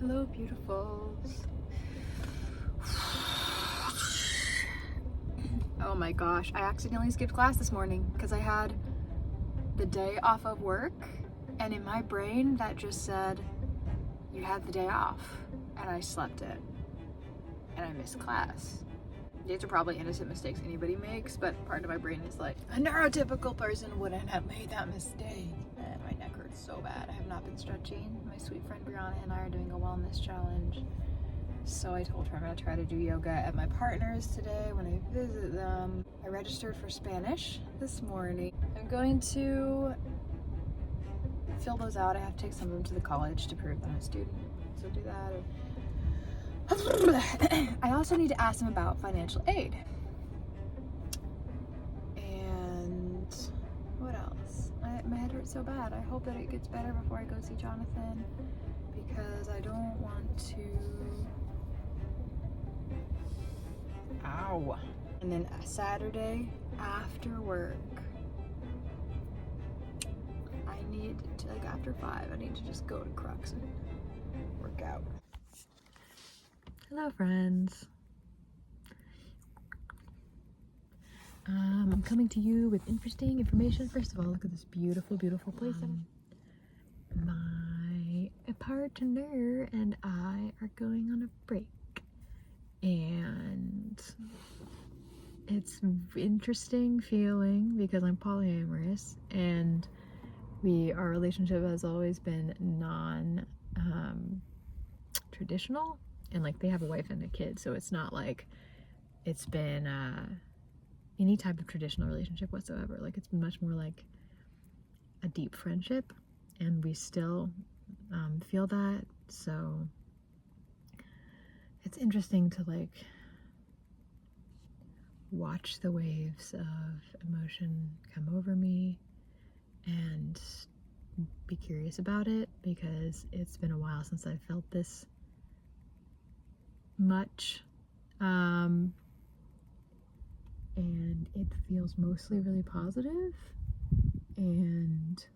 Hello, beautifuls. Oh my gosh, I accidentally skipped class this morning because I had the day off of work, and in my brain that just said, you had the day off, and I slept it, and I missed class. These are probably innocent mistakes anybody makes, but part of my brain is like, a neurotypical person wouldn't have made that mistake. And my neck hurts so bad. I have not been stretching. My sweet friend Brianna and I are doing a wellness challenge. So I told her I'm gonna try to do yoga at my partner's today when I visit them. I registered for Spanish this morning. I'm going to fill those out. I have to take some of them to the college to prove that I'm a student. So do that. I also need to ask them about financial aid. And what else? My head hurts so bad. I hope that it gets better before I go see Jonathan, because I don't want to... Ow. And then Saturday after work, I need to, like after 5, I need to just go to Crux and work out. Hello, friends. I'm coming to you with interesting information. First of all, look at this beautiful, beautiful place. My partner and I are going on a break, and it's interesting feeling because I'm polyamorous, and our relationship has always been non-traditional. And like they have a wife and a kid, so it's not like it's been any type of traditional relationship whatsoever. Like it's been much more like a deep friendship, and we still feel that. So it's interesting to like watch the waves of emotion come over me and be curious about it, because it's been a while since I've felt this much, and it feels mostly really positive, and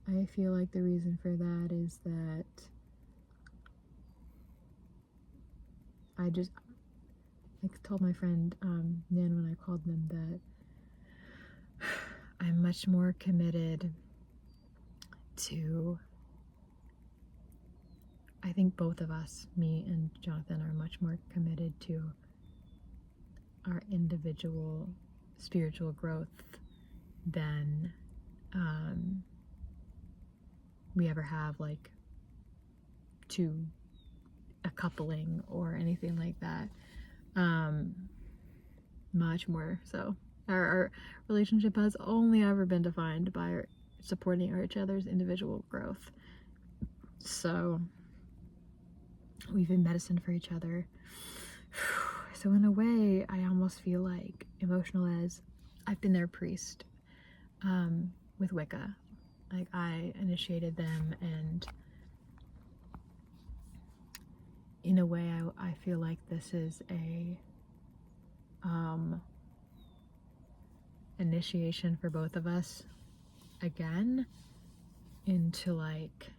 I feel like the reason for that is that I told my friend Nan when I called them that I'm much more committed to, I think both of us, me and Jonathan, are much more committed to our individual spiritual growth than we ever have, like, to a coupling or anything like that. Much more so. Our relationship has only ever been defined by supporting each other's individual growth. So we've been medicine for each other. So in a way, I almost feel like emotional as I've been their priest with Wicca. Like I initiated them, and in a way, I feel like this is a initiation for both of us again into like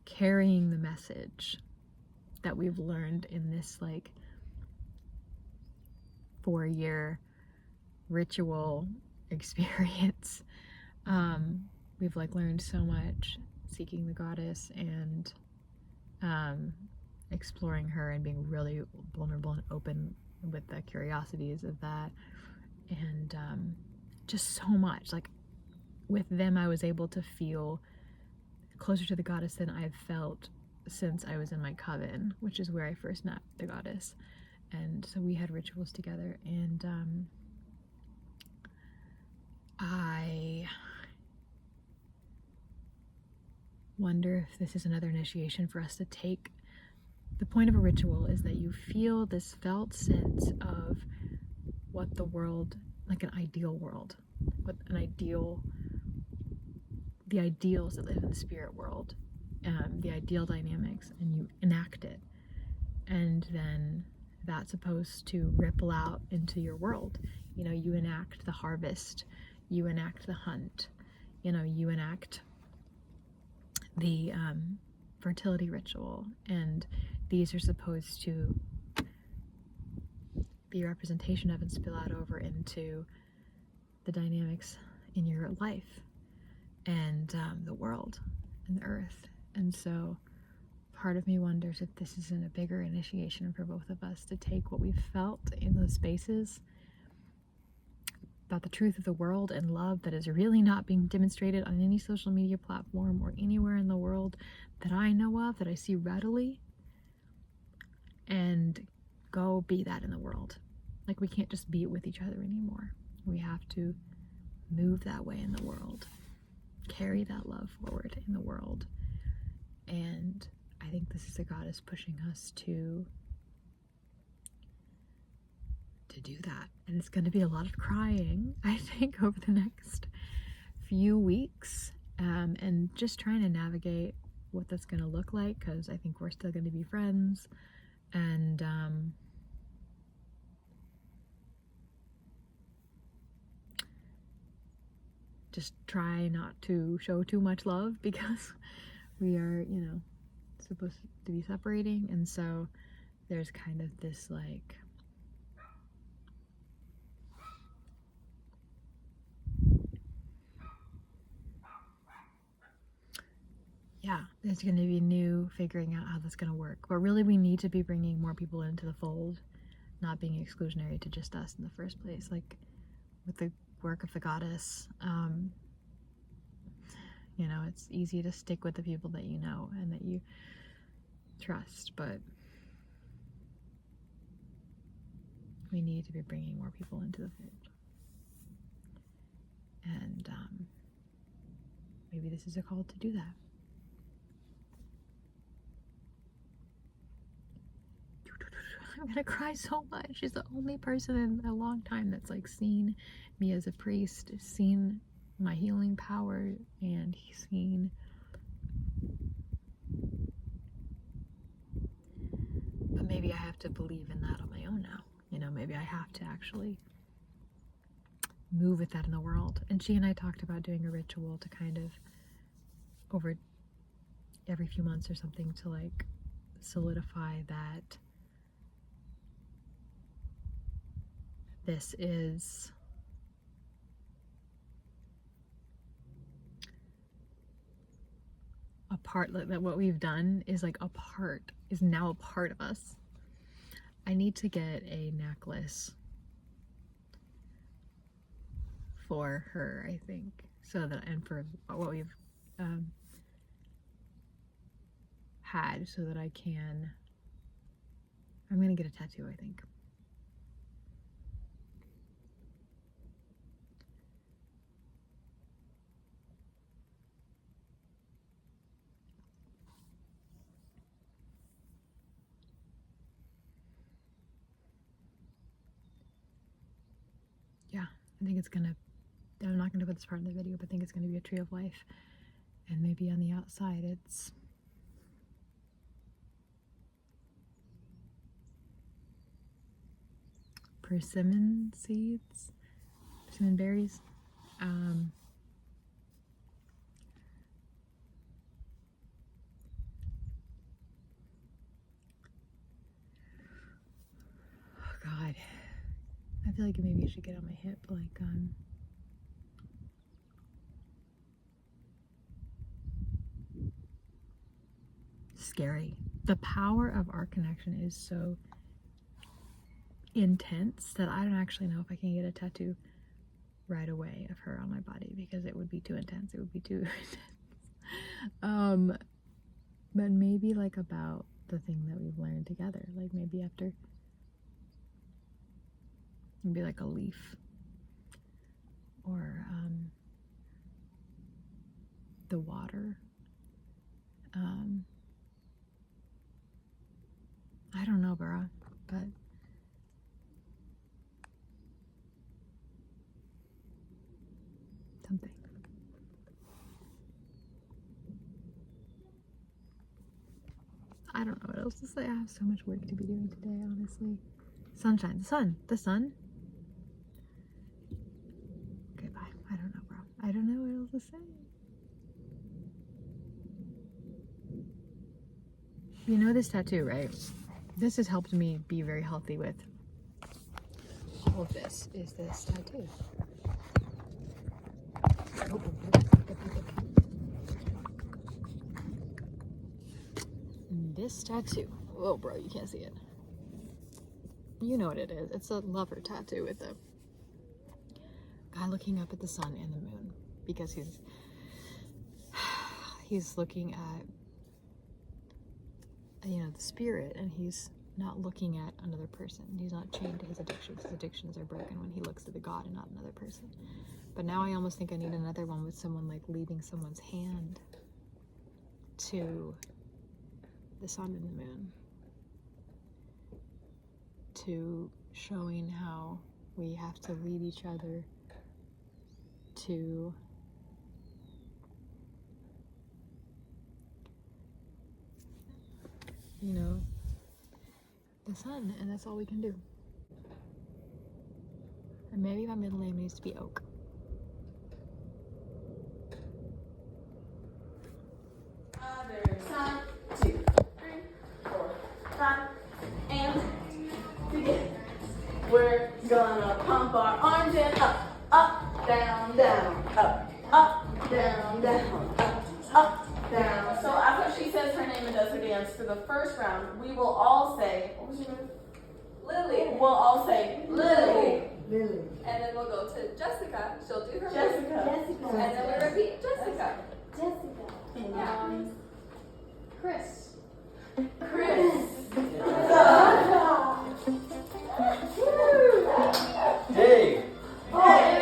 carrying the message that we've learned in this like 4-year ritual experience. We've like learned so much seeking the goddess and exploring her and being really vulnerable and open with the curiosities of that, and just so much. Like with them, I was able to feel closer to the goddess than I've felt since I was in my coven, which is where I first met the goddess. And so we had rituals together, and I wonder if this is another initiation for us to take. The point of a ritual is that you feel this felt sense of what the world, like an ideal world, what the ideals that live in the spirit world, the ideal dynamics, and you enact it. And then that's supposed to ripple out into your world. You know, you enact the harvest, you enact the hunt, you know, you enact the fertility ritual, and these are supposed to be a representation of and spill out over into the dynamics in your life and the world and the earth. And so part of me wonders if this isn't a bigger initiation for both of us to take what we've felt in those spaces about the truth of the world and love that is really not being demonstrated on any social media platform or anywhere in the world that I know of, that I see readily, and go be that in the world. Like, we can't just be it with each other anymore. We have to move that way in the world, carry that love forward in the world. And I think this is a goddess pushing us to do that. And it's going to be a lot of crying, I think, over the next few weeks, and just trying to navigate what that's going to look like, because I think we're still going to be friends, and just try not to show too much love, because we are, you know, supposed to be separating. And so there's kind of this, like, yeah, there's going to be new figuring out how that's going to work. But really, we need to be bringing more people into the fold, not being exclusionary to just us in the first place. Like, with the work of the goddess, you know, it's easy to stick with the people that you know and that you trust, but we need to be bringing more people into the fold. And maybe this is a call to do that. I'm gonna cry so much. She's the only person in a long time that's, like, seen me as a priest, seen my healing power, and he's seen but maybe I have to believe in that on my own now. You know, maybe I have to actually move with that in the world. And she and I talked about doing a ritual to kind of, over every few months or something, to, like, solidify that this is a part, like, that what we've done is, like, is now a part of us. I need to get a necklace for her, I think, so that, and for what we've had, so that I'm gonna get a tattoo, I think. Yeah, I think it's gonna, I'm not gonna put this part in the video, but I think it's gonna be a tree of life. And maybe on the outside it's persimmon seeds, persimmon berries. Oh God, I feel like maybe I should get on my hip, like, scary. The power of our connection is so intense that I don't actually know if I can get a tattoo right away of her on my body, because it would be too intense. It would be too intense. But maybe, like, about the thing that we've learned together, like, maybe after, maybe like a leaf, or the water. I don't know, Bara, but something. I don't know what else to say. I have so much work to be doing today, honestly. Sunshine, the sun. Okay, bye. I don't know, bro. I don't know what else to say. You know this tattoo, right? This has helped me be very healthy with all of this, is this tattoo. This tattoo. Oh, bro, you can't see it. You know what it is. It's a lover tattoo with a guy looking up at the sun and the moon because he's looking at, you know, the spirit, and he's not looking at another person. He's not chained to his addictions. His addictions are broken when he looks at the God and not another person. But now I almost think I need another one with someone like leading someone's hand to the sun and the moon, to showing how we have to lead each other to you know, the sun, and that's all we can do. And maybe my middle name needs to be Oak. There's 1, 2, 3, 4, 5, and begin. We're gonna pump our arms and up, up, down, down, up, down, down, up, down. So after she says her name and does her dance for the first round, we will all say, what was your name? Lily. We'll all say Lily. Lily. And then we'll go to Jessica. She'll do her Jessica. Jessica. And then we repeat Jessica. Jessica. And Chris. Chris. Dave. Hey.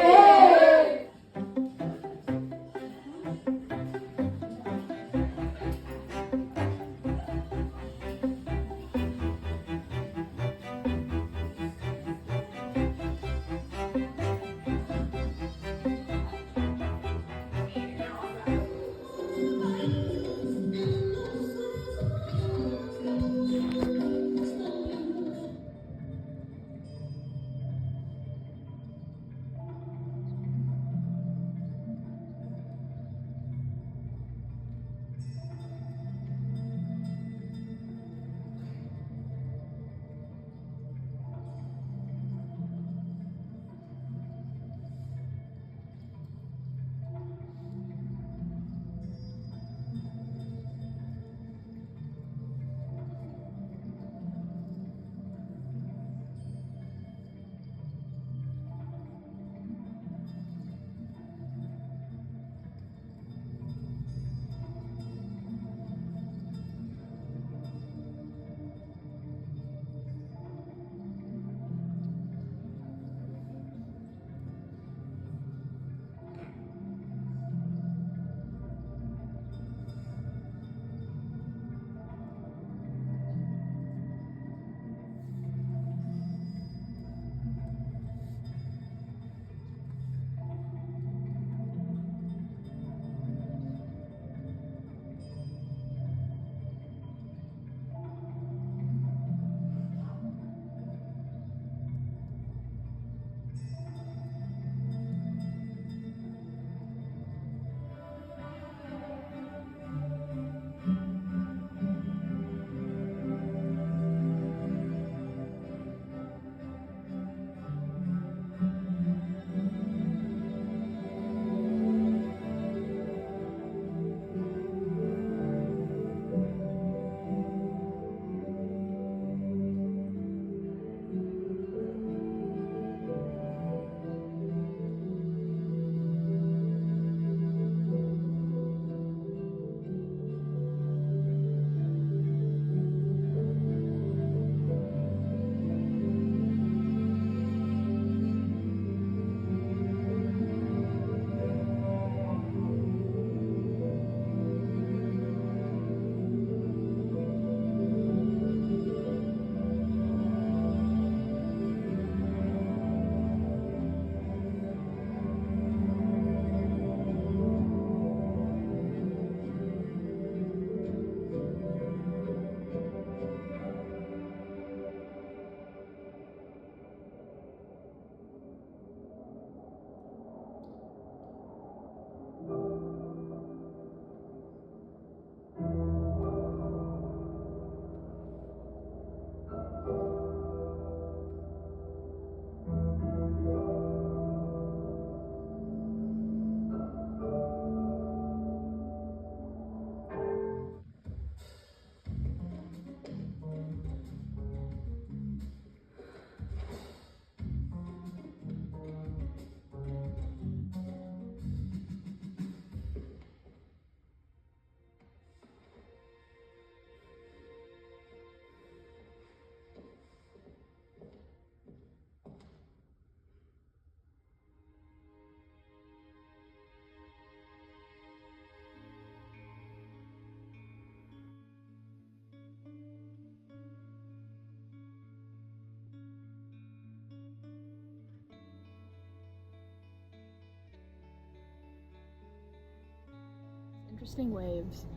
interesting waves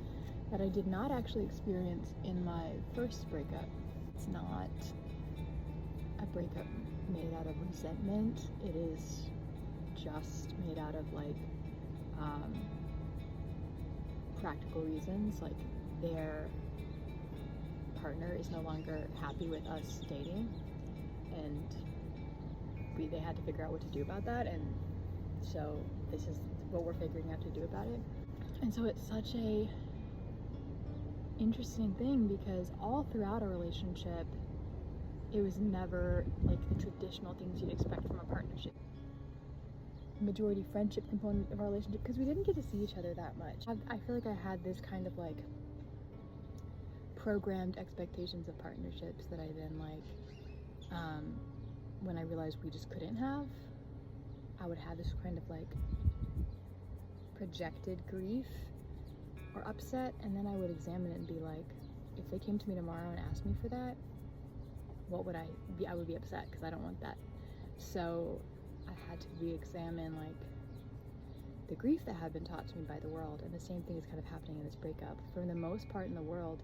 that I did not actually experience in my first breakup. It's not a breakup made out of resentment. It is just made out of like practical reasons, like their partner is no longer happy with us dating, and they had to figure out what to do about that, and so this is what we're figuring out to do about it. And so it's such a interesting thing because all throughout our relationship it was never like the traditional things you'd expect from a partnership. Majority friendship component of our relationship, because we didn't get to see each other that much. I feel like I had this kind of like programmed expectations of partnerships that I then like when I realized we just couldn't have, I would have this kind of like projected grief or upset, and then I would examine it and be like, if they came to me tomorrow and asked me for that, what would I be? I would be upset because I don't want that. So I had to re-examine like the grief that had been taught to me by the world, and the same thing is kind of happening in this breakup. For the most part in the world,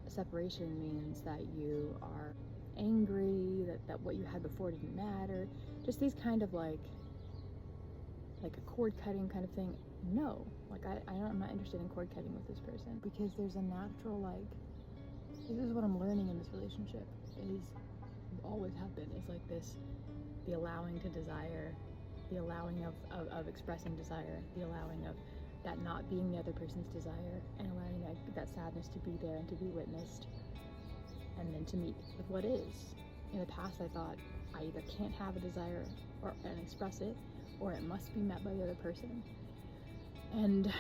separation means that you are angry, that what you had before didn't matter, just these kind of like a cord cutting kind of thing. No, like I'm not interested in cord cutting with this person, because there's a natural like, this is what I'm learning in this relationship, is always have been, is like this, the allowing to desire, the allowing of expressing desire, the allowing of that not being the other person's desire, and allowing that sadness to be there and to be witnessed, and then to meet with what is. In the past I thought I either can't have a desire and express it, or it must be met by the other person. And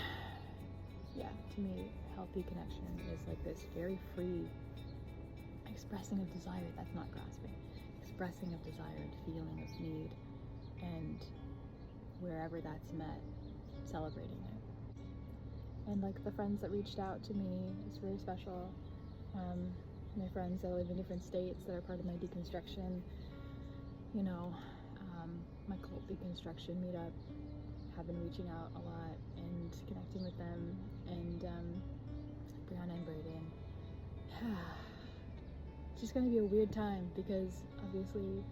yeah, to me, healthy connection is like this very free expressing of desire that's not grasping, expressing of desire and feeling of need, and wherever that's met, celebrating it. And like the friends that reached out to me is really special. My friends that live in different states that are part of my deconstruction, you know, my cult deconstruction meetup, have been reaching out a lot and connecting with them, and Brianna and Brayden. It's just gonna be a weird time because obviously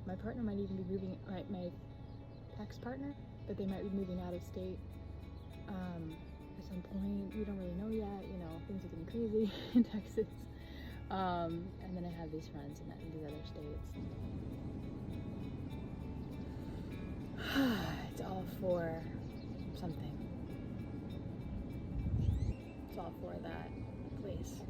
my partner might even be moving, my ex-partner, but they might be moving out of state at some point. We don't really know yet, you know, things are getting crazy in Texas. And then I have these friends in these other states. It's all for something. It's all for that place.